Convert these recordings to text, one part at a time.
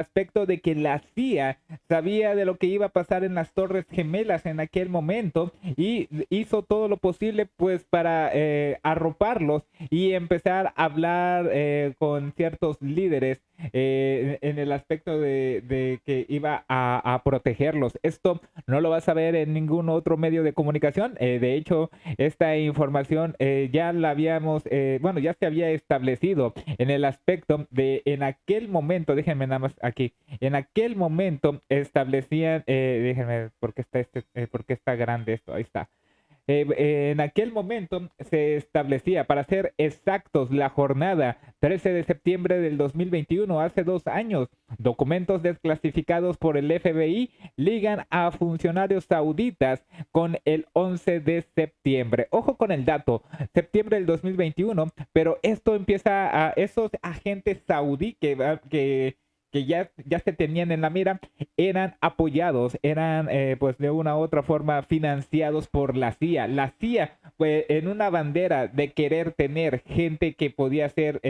aspecto de que la CIA sabía de lo que iba a pasar en las Torres Gemelas en aquel momento y hizo todo lo posible pues para arroparlos y empezar a hablar con ciertos líderes en el aspecto de que iba a protegerlos. Esto no lo vas a ver en ningún otro medio de comunicación. De hecho, esta información ya la habíamos, bueno, ya se había establecido en el aspecto de en aquel momento, déjenme nada más aquí, en aquel momento establecían, déjenme, ¿por qué está grande esto? Ahí está. En aquel momento se establecía, para ser exactos, la jornada 13 de septiembre del 2021, hace 2 años, documentos desclasificados por el FBI ligan a funcionarios sauditas con el 11 de septiembre. Ojo con el dato, septiembre del 2021, pero esto empieza a esos agentes saudí que ya se tenían en la mira, eran apoyados, eran pues de una u otra forma financiados por la CIA. La CIA, pues en una bandera de querer tener gente que podía hacer,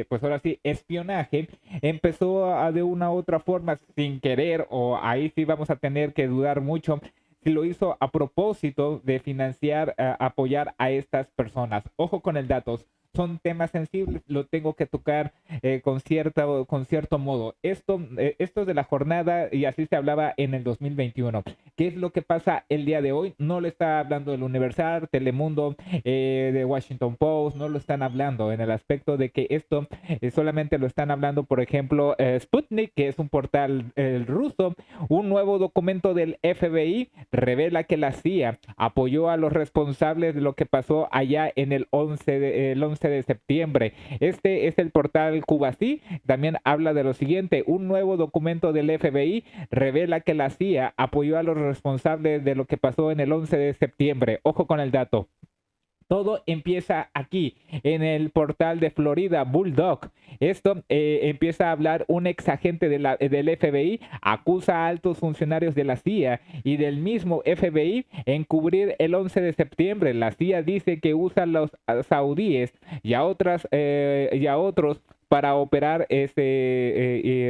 pues ahora sí, espionaje, empezó a de una u otra forma, sin querer, o ahí sí vamos a tener que dudar mucho, si lo hizo a propósito de financiar, apoyar a estas personas. Ojo con el dato, son temas sensibles, lo tengo que tocar con cierto modo. Esto es de la jornada y así se hablaba en el 2021. ¿Qué es lo que pasa el día de hoy? No lo está hablando el Universal, Telemundo, de Washington Post, no lo están hablando en el aspecto de que esto solamente lo están hablando, por ejemplo, Sputnik, que es un portal ruso. Un nuevo documento del FBI revela que la CIA apoyó a los responsables de lo que pasó allá en el 11 de septiembre. Este es el portal Cubasí. También habla de lo siguiente: un nuevo documento del FBI revela que la CIA apoyó a los responsables de lo que pasó en el 11 de septiembre. Ojo con el dato. Todo empieza aquí, en el portal de Florida, Bulldog. Esto empieza a hablar un ex agente del FBI, acusa a altos funcionarios de la CIA y del mismo FBI en cubrir el 11 de septiembre. La CIA dice que usa a los saudíes y a otros para operar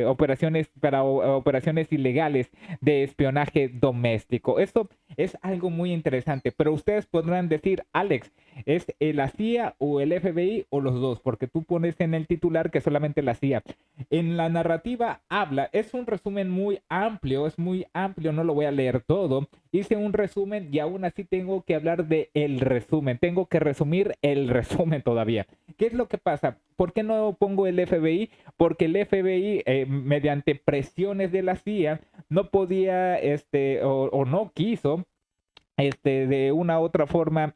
operaciones ilegales de espionaje doméstico. Esto es algo muy interesante, pero ustedes podrán decir, Alex, ¿es la CIA o el FBI o los dos? Porque tú pones en el titular que solamente la CIA. En la narrativa habla, es un resumen muy amplio, es muy amplio, no lo voy a leer todo. Hice un resumen y aún así tengo que hablar de el resumen, tengo que resumir el resumen todavía. ¿Qué es lo que pasa? ¿Por qué no pongo el FBI? Porque el FBI, mediante presiones de la CIA, no podía, o no quiso, de una u otra forma,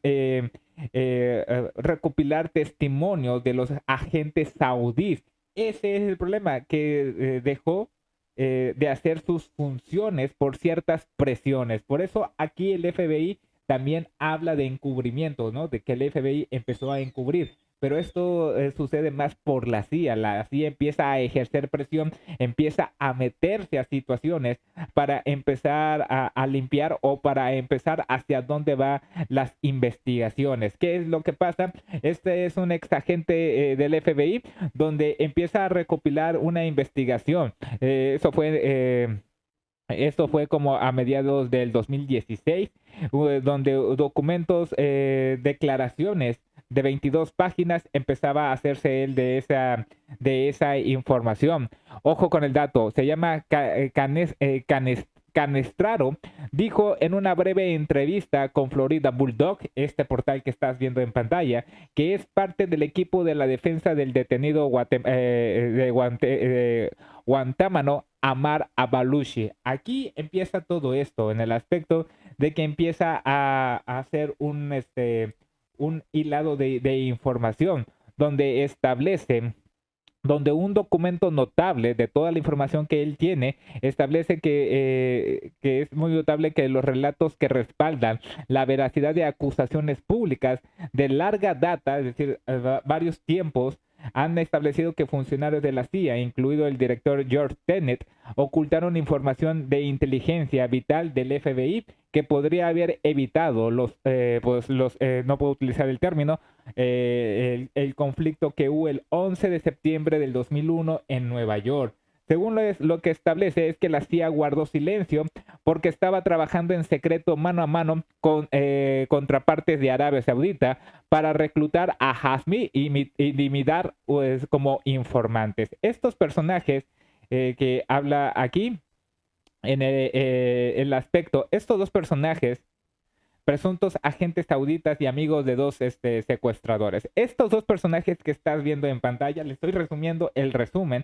recopilar testimonios de los agentes saudíes. Ese es el problema, que dejó de hacer sus funciones por ciertas presiones. Por eso aquí el FBI también habla de encubrimiento, ¿no? De que el FBI empezó a encubrir. Pero esto sucede más por la CIA. La CIA empieza a ejercer presión, empieza a meterse a situaciones para empezar a limpiar o para empezar hacia dónde van las investigaciones. ¿Qué es lo que pasa? Este es un ex agente del FBI donde empieza a recopilar una investigación. Esto fue como a mediados del 2016, donde documentos, declaraciones de 22 páginas empezaba a hacerse él de esa información. Ojo con el dato, se llama Canestraro, dijo en una breve entrevista con Florida Bulldog, este portal que estás viendo en pantalla, que es parte del equipo de la defensa del detenido Guantánamo, Amar Abalushi. Aquí empieza todo esto en el aspecto de que empieza a hacer un hilado de información donde establece, donde un documento notable de toda la información que él tiene establece que es muy notable que los relatos que respaldan la veracidad de acusaciones públicas de larga data, es decir, varios tiempos, han establecido que funcionarios de la CIA, incluido el director George Tenet, ocultaron información de inteligencia vital del FBI que podría haber evitado no puedo utilizar el término, el conflicto que hubo el 11 de septiembre del 2001 en Nueva York. Según lo que establece es que la CIA guardó silencio porque estaba trabajando en secreto mano a mano con contrapartes de Arabia Saudita para reclutar a Hazmi y Midar pues, como informantes. Estos personajes que habla aquí en el aspecto, estos dos personajes presuntos agentes sauditas y amigos de dos secuestradores. Estos dos personajes que estás viendo en pantalla, le estoy resumiendo el resumen.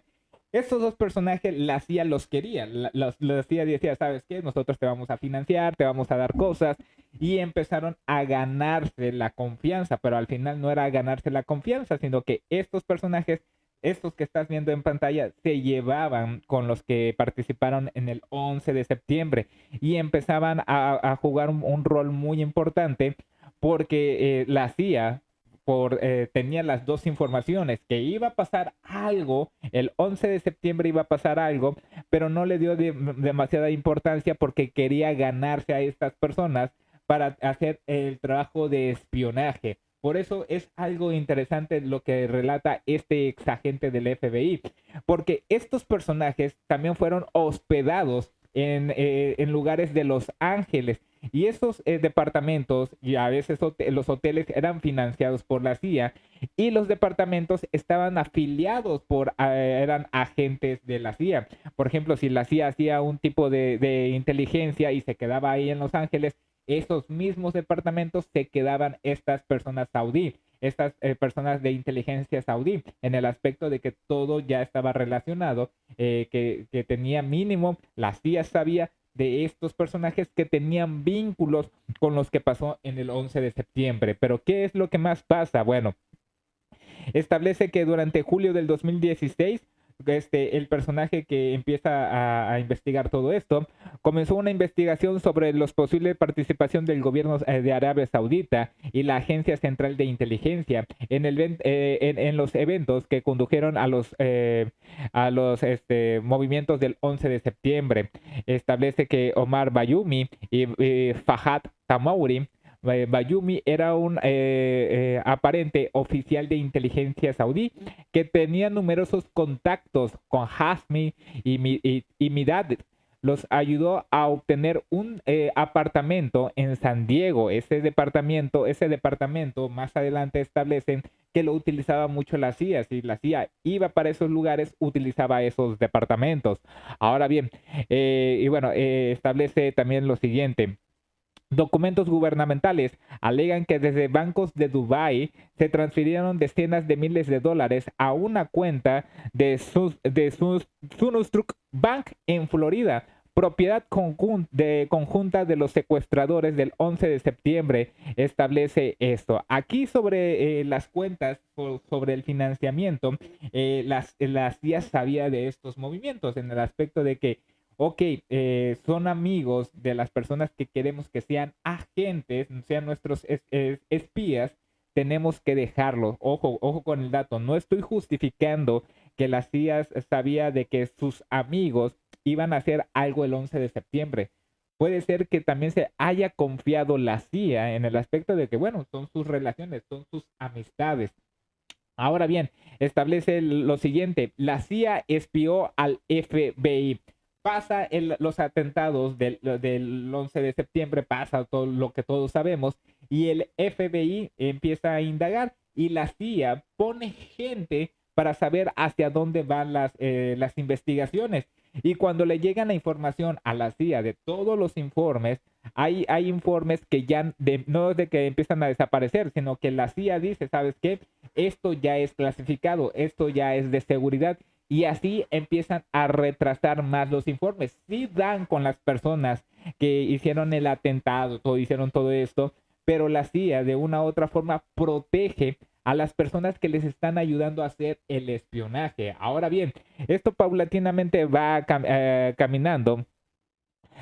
Estos dos personajes, la CIA los quería. La CIA decía, ¿sabes qué? Nosotros te vamos a financiar, te vamos a dar cosas. Y empezaron a ganarse la confianza, pero al final no era ganarse la confianza, sino que estos personajes, estos que estás viendo en pantalla, se llevaban con los que participaron en el 11 de septiembre y empezaban a jugar un rol muy importante porque la CIA tenía las dos informaciones, que iba a pasar algo, el 11 de septiembre iba a pasar algo, pero no le dio demasiada importancia porque quería ganarse a estas personas para hacer el trabajo de espionaje. Por eso es algo interesante lo que relata este ex agente del FBI, porque estos personajes también fueron hospedados en lugares de Los Ángeles. Y esos departamentos y a veces los hoteles eran financiados por la CIA y los departamentos estaban afiliados eran agentes de la CIA. Por ejemplo, si la CIA hacía un tipo de inteligencia y se quedaba ahí en Los Ángeles, esos mismos departamentos se quedaban estas personas saudí, estas personas de inteligencia saudí, en el aspecto de que todo ya estaba relacionado, que tenía mínimo, la CIA sabía de estos personajes que tenían vínculos con los que pasó en el 11 de septiembre. Pero ¿qué es lo que más pasa? Bueno, establece que durante julio del 2016 el personaje que empieza a investigar todo esto comenzó una investigación sobre los posibles participación del gobierno de Arabia Saudita y la Agencia Central de Inteligencia en los eventos que condujeron a los movimientos del 11 de septiembre. Establece que Omar Bayoumi y Fahad Tamauri Bayoumi era un aparente oficial de inteligencia saudí que tenía numerosos contactos con Hazmi y Midad. Los ayudó a obtener un apartamento en San Diego. Ese departamento más adelante establecen que lo utilizaba mucho la CIA. Si la CIA iba para esos lugares, utilizaba esos departamentos. Ahora bien, y bueno, establece también lo siguiente. Documentos gubernamentales alegan que desde bancos de Dubái se transfirieron decenas de miles de dólares a una cuenta de Sunustruk Bank en Florida, propiedad conjunta de los secuestradores del 11 de septiembre. Establece esto. Aquí sobre las cuentas, sobre el financiamiento, las CIA sabía de estos movimientos en el aspecto de que ok, son amigos de las personas que queremos que sean agentes, sean nuestros espías, tenemos que dejarlos. Ojo, ojo con el dato. No estoy justificando que la CIA sabía de que sus amigos iban a hacer algo el 11 de septiembre. Puede ser que también se haya confiado la CIA en el aspecto de que, bueno, son sus relaciones, son sus amistades. Ahora bien, establece lo siguiente, la CIA espió al FBI. Pasa los atentados del 11 de septiembre, pasa todo lo que todos sabemos, y el FBI empieza a indagar y la CIA pone gente para saber hacia dónde van las investigaciones. Y cuando le llegan la información a la CIA de todos los informes, hay informes que ya no es de que empiezan a desaparecer, sino que la CIA dice, ¿sabes qué? Esto ya es clasificado, esto ya es de seguridad. Y así empiezan a retrasar más los informes. Sí dan con las personas que hicieron el atentado, hicieron todo esto, pero la CIA de una u otra forma protege a las personas que les están ayudando a hacer el espionaje. Ahora bien, esto paulatinamente va caminando.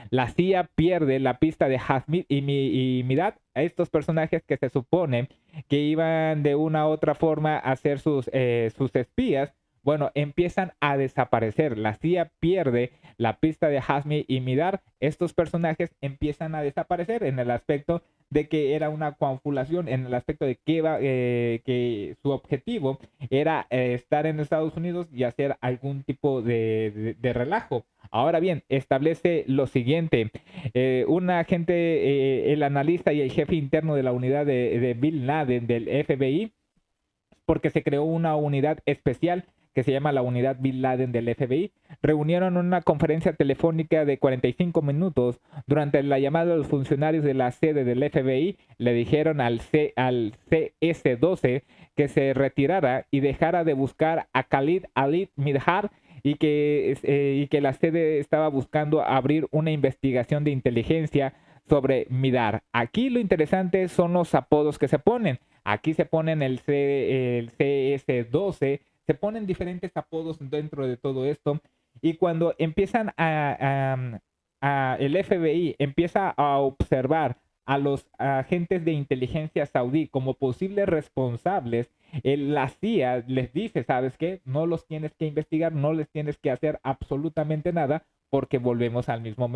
La CIA pierde la pista de Hazmid y Midad, a estos personajes que se supone que iban de una u otra forma a ser sus espías. bueno, empiezan a desaparecer. La CIA pierde la pista de Hazmi y Midar. Estos personajes empiezan a desaparecer en el aspecto de que era una confabulación, en el aspecto de que su objetivo era estar en Estados Unidos y hacer algún tipo de relajo. Ahora bien, establece lo siguiente: un agente, el analista y el jefe interno de la unidad de Bin Laden del FBI, porque se creó una unidad especial que se llama la unidad Bin Laden del FBI, reunieron una conferencia telefónica de 45 minutos. Durante la llamada, los funcionarios de la sede del FBI le dijeron al CS-12 que se retirara y dejara de buscar a Khalid al-Midhar, y que la sede estaba buscando abrir una investigación de inteligencia sobre Midar. Aquí lo interesante son los apodos que se ponen. Aquí se ponen el CS-12, se ponen diferentes apodos dentro de todo esto. Y cuando empiezan el FBI empieza a observar a los agentes de inteligencia saudí como posibles responsables, la CIA les dice: ¿sabes qué? No los tienes que investigar, no les tienes que hacer absolutamente nada, porque volvemos al mismo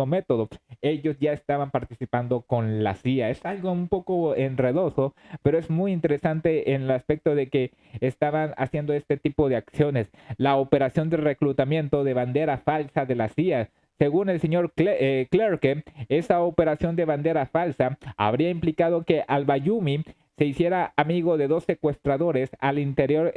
método. Ellos ya estaban participando con la CIA. Es algo un poco enredoso, pero es muy interesante en el aspecto de que estaban haciendo este tipo de acciones. La operación de reclutamiento de bandera falsa de la CIA. Según el señor Clerke, esa operación de bandera falsa habría implicado que Al-Bayoumi se hiciera amigo de dos secuestradores al interior,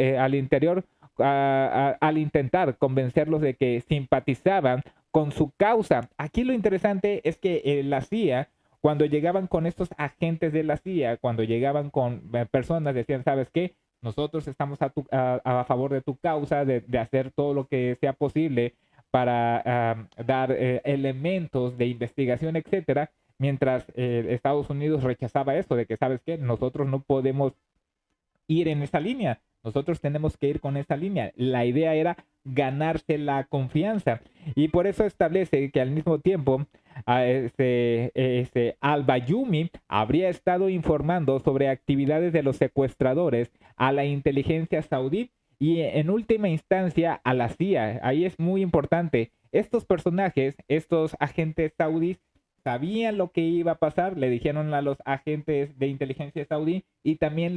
al intentar convencerlos de que simpatizaban con su causa. Aquí lo interesante es que la CIA, cuando llegaban con estos agentes de la CIA, cuando llegaban con personas, decían: ¿sabes qué? Nosotros estamos a favor de tu causa, de hacer todo lo que sea posible para dar elementos de investigación, etcétera, mientras Estados Unidos rechazaba esto de que, ¿sabes qué? Nosotros no podemos ir en esa línea, nosotros tenemos que ir con esa línea. La idea era ganarse la confianza, y por eso establece que al mismo tiempo Al-Bayoumi habría estado informando sobre actividades de los secuestradores a la inteligencia saudí y en última instancia a la CIA. Ahí es muy importante. Estos personajes, estos agentes saudíes, sabían lo que iba a pasar, le dijeron a los agentes de inteligencia saudí y también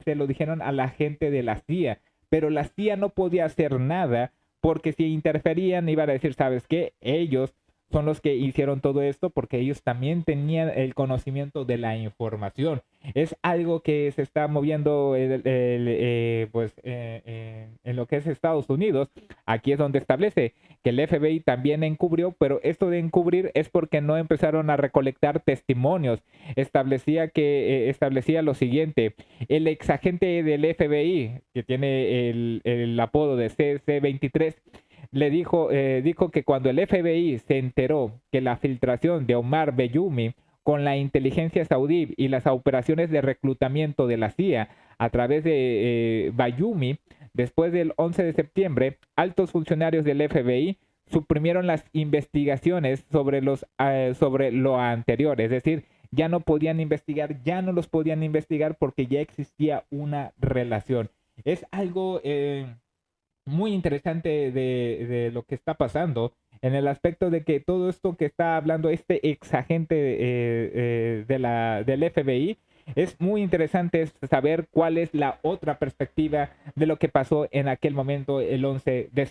se lo dijeron a la gente de la CIA, pero la CIA no podía hacer nada, porque si interferían iban a decir: ¿sabes qué? Ellos son los que hicieron todo esto, porque ellos también tenían el conocimiento de la información. Es algo que se está moviendo en lo que es Estados Unidos. Aquí es donde establece que el FBI también encubrió, pero esto de encubrir es porque no empezaron a recolectar testimonios. Establecía lo siguiente: el exagente del FBI, que tiene el apodo de CC-23, dijo que cuando el FBI se enteró que la filtración de Omar Bayoumi con la inteligencia saudí y las operaciones de reclutamiento de la CIA a través de Bayoumi, después del 11 de septiembre, altos funcionarios del FBI suprimieron las investigaciones sobre lo anterior. Es decir, ya no los podían investigar porque ya existía una relación. Es algo muy interesante de lo que está pasando, en el aspecto de que todo esto que está hablando este ex agente del FBI, es muy interesante saber cuál es la otra perspectiva de lo que pasó en aquel momento, el 11 de septiembre.